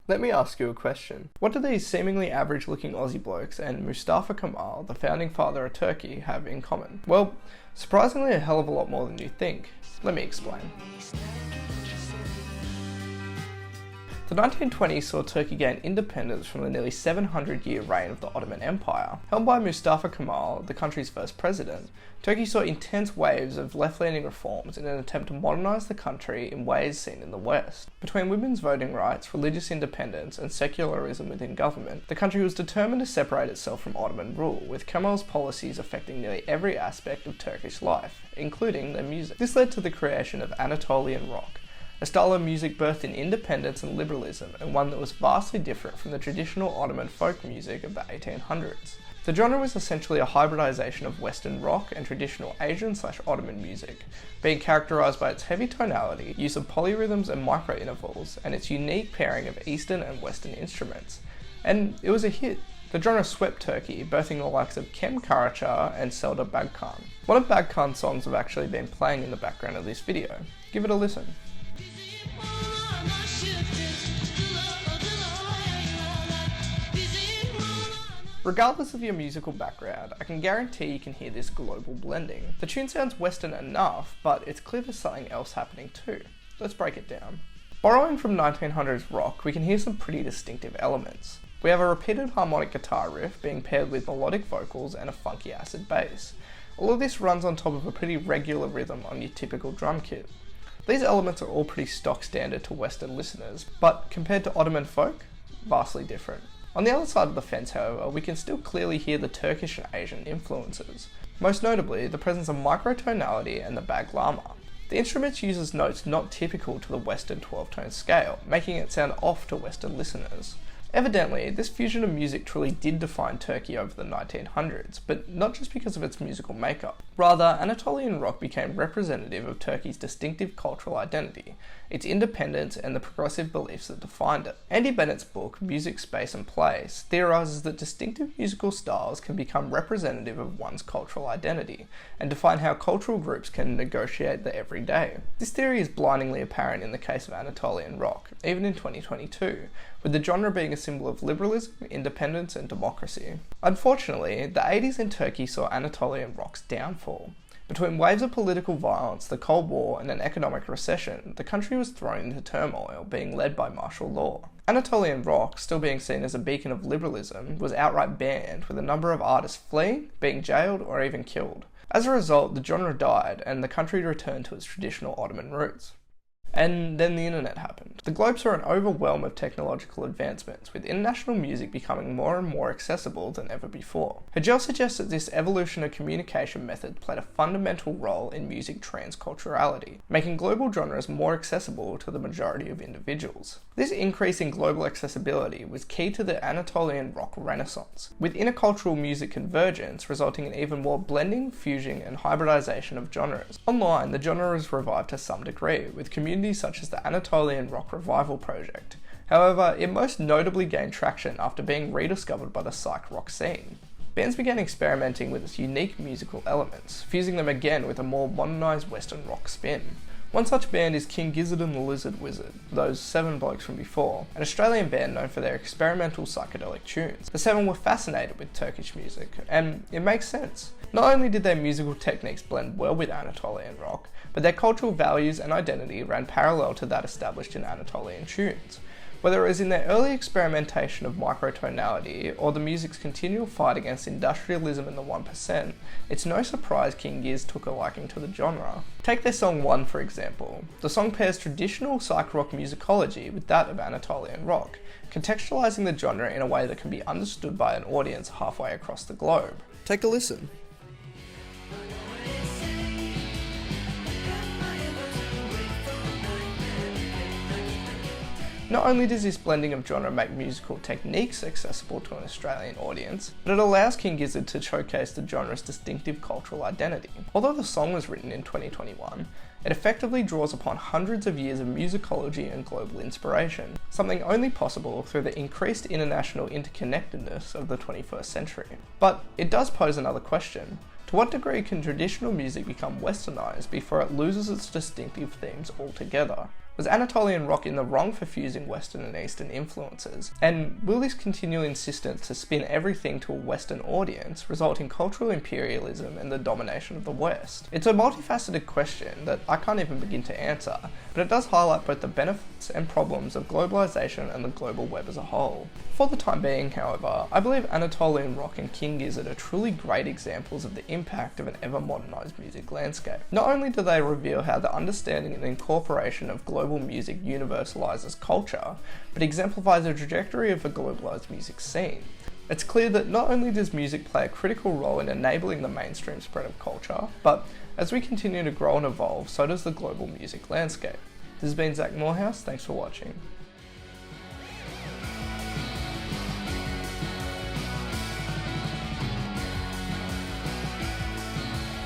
Let me ask you a question. What do these seemingly average-looking Aussie blokes and Mustafa Kemal, the founding father of Turkey, have in common? Well, surprisingly a hell of a lot more than you think. Let me explain. The 1920s saw Turkey gain independence from the nearly 700-year reign of the Ottoman Empire. Held by Mustafa Kemal, the country's first president, Turkey saw intense waves of left-leaning reforms in an attempt to modernise the country in ways seen in the West. Between women's voting rights, religious independence, and secularism within government, the country was determined to separate itself from Ottoman rule, with Kemal's policies affecting nearly every aspect of Turkish life, including their music. This led to the creation of Anatolian Rock, a style of music birthed in independence and liberalism, and one that was vastly different from the traditional Ottoman folk music of the 1800s. The genre was essentially a hybridization of Western rock and traditional Asian/Ottoman music, being characterized by its heavy tonality, use of polyrhythms and micro-intervals, and its unique pairing of Eastern and Western instruments. And it was a hit. The genre swept Turkey, birthing the likes of Kem Karaca and Selda Bagkan. One of Bagkan's songs have actually been playing in the background of this video. Give it a listen. Regardless of your musical background, I can guarantee you can hear this global blending. The tune sounds Western enough, but it's clear there's something else happening too. Let's break it down. Borrowing from 1900s rock, we can hear some pretty distinctive elements. We have a repeated harmonic guitar riff being paired with melodic vocals and a funky acid bass. All of this runs on top of a pretty regular rhythm on your typical drum kit. These elements are all pretty stock standard to Western listeners, but compared to Ottoman folk, vastly different. On the other side of the fence, however, we can still clearly hear the Turkish and Asian influences, most notably the presence of microtonality and the baglama. The instrument uses notes not typical to the Western 12-tone scale, making it sound off to Western listeners. Evidently, this fusion of music truly did define Turkey over the 1900s, but not just because of its musical makeup. Rather, Anatolian rock became representative of Turkey's distinctive cultural identity, its independence, and the progressive beliefs that defined it. Andy Bennett's book, Music, Space and Place, theorises that distinctive musical styles can become representative of one's cultural identity, and define how cultural groups can negotiate the everyday. This theory is blindingly apparent in the case of Anatolian rock, even in 2022, with the genre being a symbol of liberalism, independence, and democracy. Unfortunately, the 80s in Turkey saw Anatolian rock's downfall. Between waves of political violence, the Cold War, and an economic recession, the country was thrown into turmoil, being led by martial law. Anatolian rock, still being seen as a beacon of liberalism, was outright banned, with a number of artists fleeing, being jailed, or even killed. As a result, the genre died, and the country returned to its traditional Ottoman roots. And then the internet happened. The globe saw an overwhelm of technological advancements, with international music becoming more and more accessible than ever before. Hegel suggests that this evolution of communication method played a fundamental role in music transculturality, making global genres more accessible to the majority of individuals. This increase in global accessibility was key to the Anatolian rock renaissance, with intercultural music convergence resulting in even more blending, fusion, and hybridization of genres. Online, the genre was revived to some degree, with communities such as the Anatolian Rock Revival Project. However, it most notably gained traction after being rediscovered by the psych rock scene. Bands began experimenting with its unique musical elements, fusing them again with a more modernised Western rock spin. One such band is King Gizzard and the Lizard Wizard, those 7 blokes from before, an Australian band known for their experimental psychedelic tunes. The 7 were fascinated with Turkish music, and it makes sense. Not only did their musical techniques blend well with Anatolian rock, but their cultural values and identity ran parallel to that established in Anatolian tunes. Whether it was in their early experimentation of microtonality or the music's continual fight against industrialism and the 1%, it's no surprise King Giz took a liking to the genre. Take their song One for example. The song pairs traditional psych rock musicology with that of Anatolian rock, contextualizing the genre in a way that can be understood by an audience halfway across the globe. Take a listen. Not only does this blending of genre make musical techniques accessible to an Australian audience, but it allows King Gizzard to showcase the genre's distinctive cultural identity. Although the song was written in 2021, it effectively draws upon hundreds of years of musicology and global inspiration, something only possible through the increased international interconnectedness of the 21st century. But it does pose another question. To what degree can traditional music become westernized before it loses its distinctive themes altogether? Was Anatolian rock in the wrong for fusing Western and Eastern influences? And will this continual insistence to spin everything to a Western audience result in cultural imperialism and the domination of the West? It's a multifaceted question that I can't even begin to answer, but it does highlight both the benefits and problems of globalization and the global web as a whole. For the time being, however, I believe Anatolian Rock and King Gizzard are truly great examples of the impact of an ever-modernized music landscape. Not only do they reveal how the understanding and incorporation of global music universalizes culture, but exemplifies the trajectory of a globalized music scene. It's clear that not only does music play a critical role in enabling the mainstream spread of culture, but as we continue to grow and evolve, so does the global music landscape. This has been Zach Morehouse, thanks for watching.